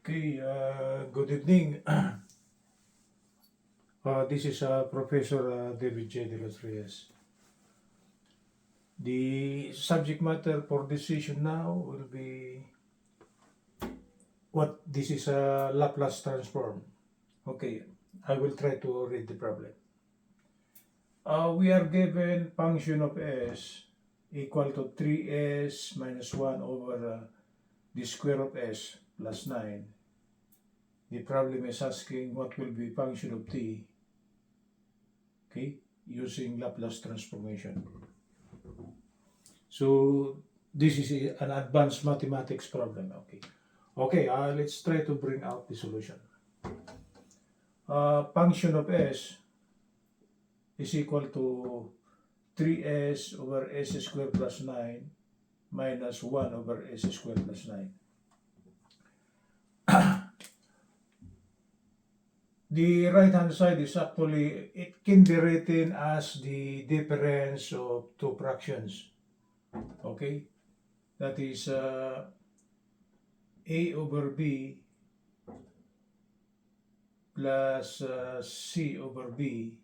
Okay, good evening. This is Professor David J. De Los Reyes. The subject matter for this session now will be what this is a Laplace transform. Okay, I will try to read the problem. We are given function of s equal to 3s minus 1 over the square of s plus 9. The problem is asking what will be function of t, okay, using Laplace transformation. So this is an advanced mathematics problem. Okay, let's try to bring out the solution. Function of s is equal to 3s over s squared plus 9 minus 1 over s squared plus 9. The right hand side is actually, it can be written as the difference of two fractions. Okay, that is a over b plus c over b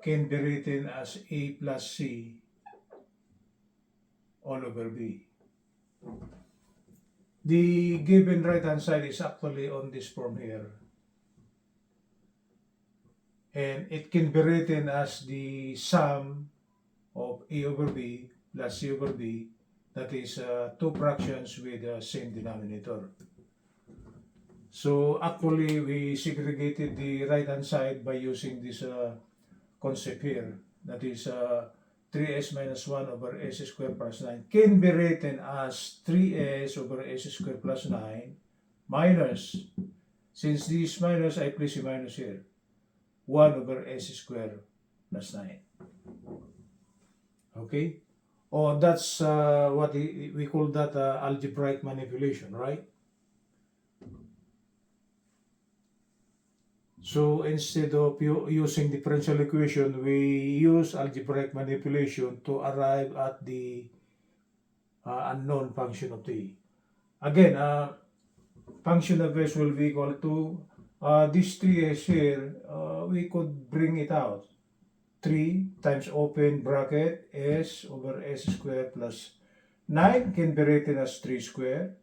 can be written as a plus c all over b. The given right hand side is actually on this form here, and it can be written as the sum of a over b plus c over b, that is two fractions with the same denominator. So actually we segregated the right hand side by using this concept here, that is 3s minus 1 over s squared plus 9 can be written as 3s over s squared plus 9 minus, since this minus, I place a minus here, 1 over s squared plus 9. Okay? Oh, that's what we call that algebraic manipulation, right? So instead of using differential equation, we use algebraic manipulation to arrive at the unknown function of t. Again, function of s will be equal to this 3s here, we could bring it out. 3 times open bracket s over s squared plus 9 can be written as 3 squared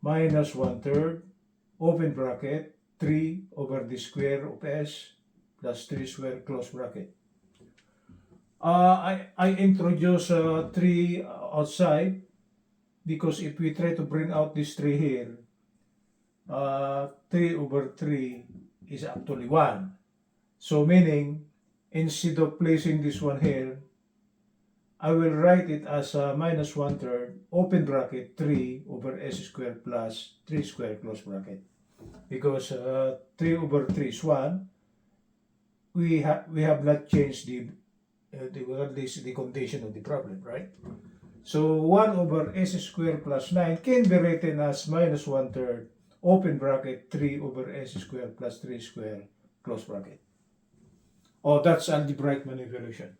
minus 1/3 open bracket 3 over the square of s plus 3 square close bracket. I introduce 3 outside because if we try to bring out this 3 here, 3 over 3 is actually 1. So meaning, instead of placing this one here, I will write it as minus 1/3 open bracket 3 over s squared plus 3 square close bracket. Because 3 over 3 is 1, we have not changed the condition of the problem, right? So 1 over s squared plus 9 can be written as minus 1/3 open bracket 3 over s squared plus 3 square close bracket. Oh, that's algebraic manipulation.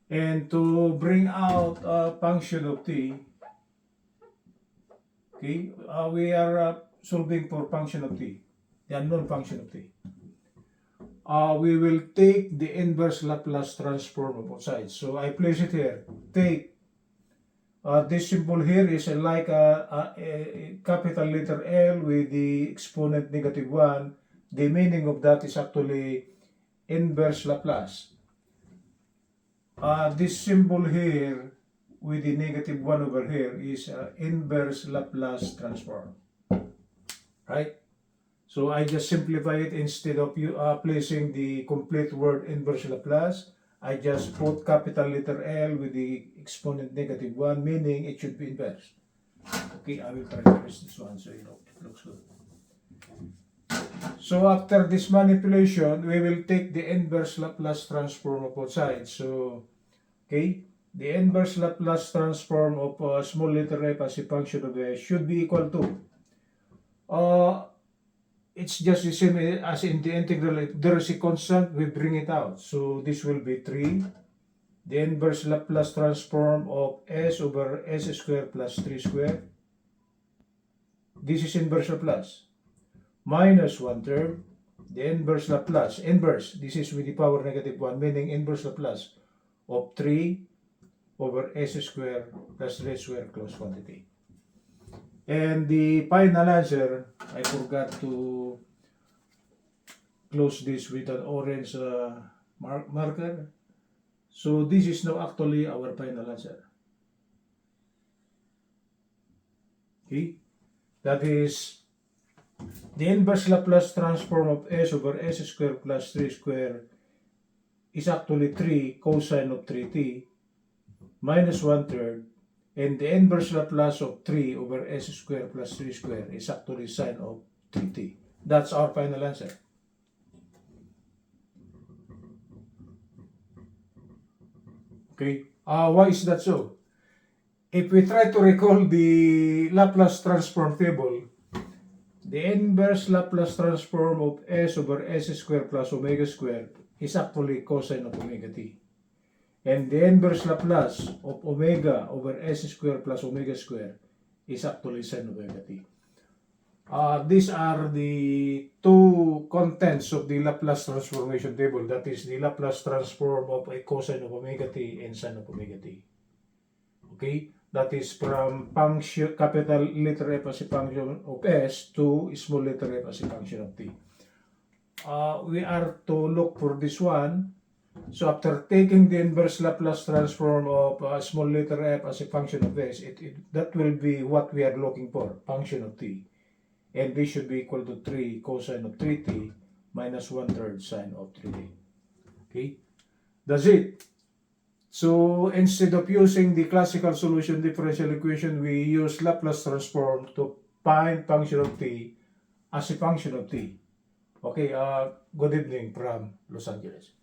And to bring out a function of t, okay, we are solving for function of t, the unknown function of t. We will take the inverse Laplace transform of both sides. So I place it here. Take this symbol here is like a capital letter L with the exponent -1. The meaning of that is actually inverse Laplace. This symbol here with the -1 over here is inverse Laplace transform. Right? So I just simplify it. Instead of you placing the complete word inverse Laplace, I just put capital letter L with the exponent -1, meaning it should be inverse. Okay, I will try to erase this one so you know it looks good. So after this manipulation, we will take the inverse Laplace transform of both sides. So, okay, the inverse Laplace transform of small letter f as a function of s should be equal to it's just the same as in the integral. If there is a constant, we bring it out. So this will be 3 the inverse Laplace transform of s over s squared plus 3 squared. This is inverse Laplace. Minus 1/3, the inverse Laplace. Inverse, this is with the power negative 1, meaning inverse Laplace of 3 over s squared plus 3 squared closed quantity. And the final answer, I forgot to close this with an orange marker. So this is now actually our final answer. Okay? That is the inverse Laplace transform of s over s squared plus 3 squared is actually 3 cosine of 3t minus 1/3, and the inverse Laplace of 3 over s squared plus 3 squared is actually sine of 3t. That's our final answer. Okay, why is that so? If we try to recall the Laplace transform table, the inverse Laplace transform of s over s squared plus omega squared is actually cosine of omega t. And the inverse Laplace of omega over s squared plus omega squared is actually sine omega t. These are the two contents of the Laplace transformation table. That is the Laplace transform of a cosine of omega t and sine of omega t. Okay, that is from function capital letter F as a function of s to small letter f as a function of t. We are to look for this one. So after taking the inverse Laplace transform of small letter f as a function of s, that will be what we are looking for, function of t. And this should be equal to 3 cosine of 3t minus 1/3 sine of 3t. Okay, that's it. So instead of using the classical solution differential equation, we use Laplace transform to find function of t as a function of t. Okay, good evening from Los Angeles.